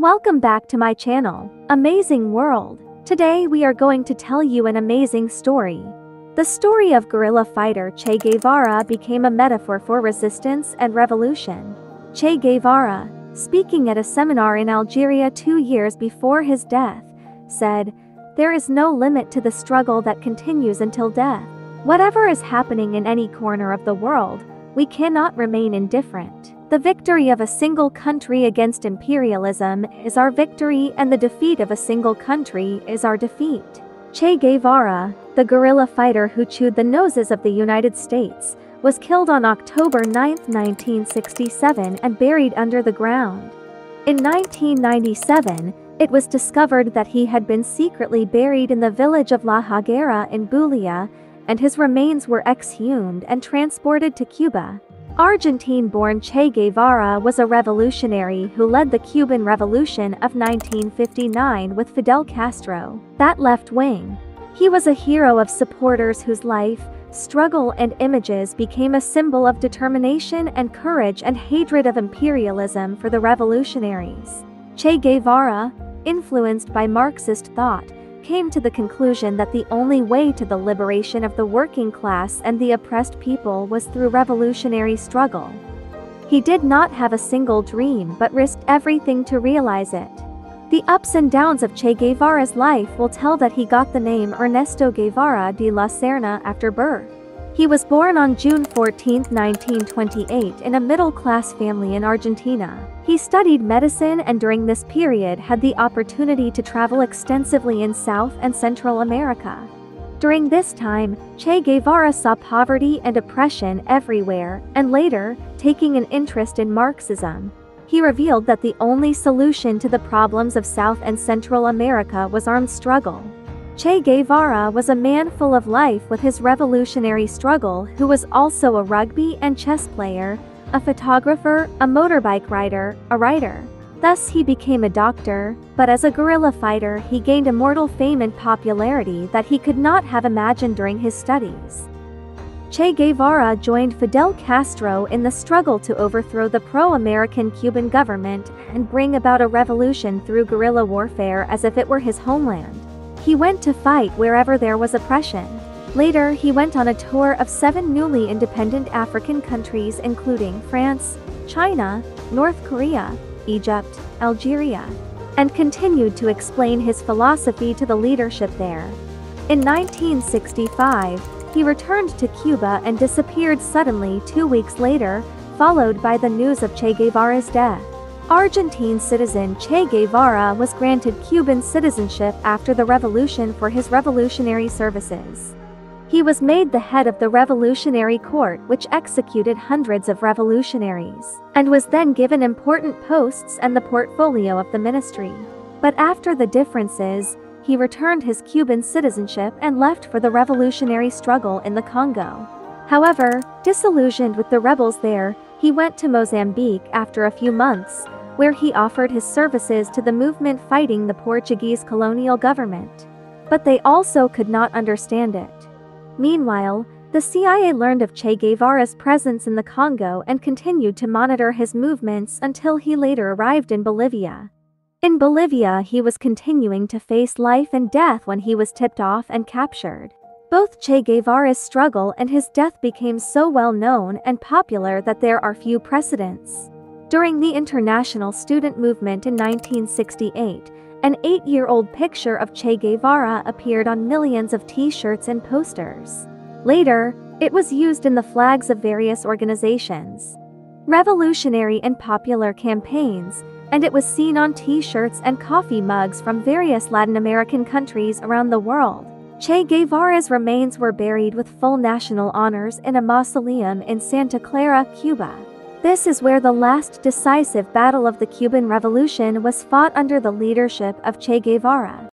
Welcome back to my channel, Amazing World. Today we are going to tell you an amazing story. The story of guerrilla fighter Che Guevara became a metaphor for resistance and revolution. Che Guevara, speaking at a seminar in Algeria 2 years before his death, said, "There is no limit to the struggle that continues until death. Whatever is happening in any corner of the world, we cannot remain indifferent. The victory of a single country against imperialism is our victory, and the defeat of a single country is our defeat." Che Guevara, the guerrilla fighter who chewed the noses of the United States, was killed on October 9, 1967 and buried under the ground. In 1997, it was discovered that he had been secretly buried in the village of La Higuera in Bolivia, and his remains were exhumed and transported to Cuba. Argentine-born Che Guevara was a revolutionary who led the Cuban Revolution of 1959 with Fidel Castro, that left wing. He was a hero of supporters whose life, struggle and images became a symbol of determination and courage and hatred of imperialism for the revolutionaries. Che Guevara, influenced by Marxist thought, came to the conclusion that the only way to the liberation of the working class and the oppressed people was through revolutionary struggle. He did not have a single dream but risked everything to realize it. The ups and downs of Che Guevara's life will tell that he got the name Ernesto Guevara de la Serna after birth. He was born on June 14, 1928 in a middle-class family in Argentina. He studied medicine and during this period had the opportunity to travel extensively in South and Central America. During this time, Che Guevara saw poverty and oppression everywhere, and later, taking an interest in Marxism, he revealed that the only solution to the problems of South and Central America was armed struggle. Che Guevara was a man full of life with his revolutionary struggle who was also a rugby and chess player, a photographer, a motorbike rider, a writer. Thus he became a doctor, but as a guerrilla fighter he gained immortal fame and popularity that he could not have imagined during his studies. Che Guevara joined Fidel Castro in the struggle to overthrow the pro-American Cuban government and bring about a revolution through guerrilla warfare as if it were his homeland. He went to fight wherever there was oppression. Later, he went on a tour of 7 newly independent African countries including France, China, North Korea, Egypt, Algeria, and continued to explain his philosophy to the leadership there. In 1965, he returned to Cuba and disappeared suddenly 2 weeks later, followed by the news of Che Guevara's death. Argentine citizen Che Guevara was granted Cuban citizenship after the revolution for his revolutionary services. He was made the head of the Revolutionary Court, which executed hundreds of revolutionaries, and was then given important posts and the portfolio of the ministry. But after the differences, he returned his Cuban citizenship and left for the revolutionary struggle in the Congo. However, disillusioned with the rebels there, he went to Mozambique after a few months, where he offered his services to the movement fighting the Portuguese colonial government. But they also could not understand it. Meanwhile, the CIA learned of Che Guevara's presence in the Congo and continued to monitor his movements until he later arrived in Bolivia. In Bolivia, he was continuing to face life and death when he was tipped off and captured. Both Che Guevara's struggle and his death became so well known and popular that there are few precedents. During the international student movement in 1968, an 8-year-old picture of Che Guevara appeared on millions of t-shirts and posters. Later, it was used in the flags of various organizations, revolutionary and popular campaigns, and it was seen on t-shirts and coffee mugs from various Latin American countries around the world. Che Guevara's remains were buried with full national honors in a mausoleum in Santa Clara, Cuba. This is where the last decisive battle of the Cuban Revolution was fought under the leadership of Che Guevara.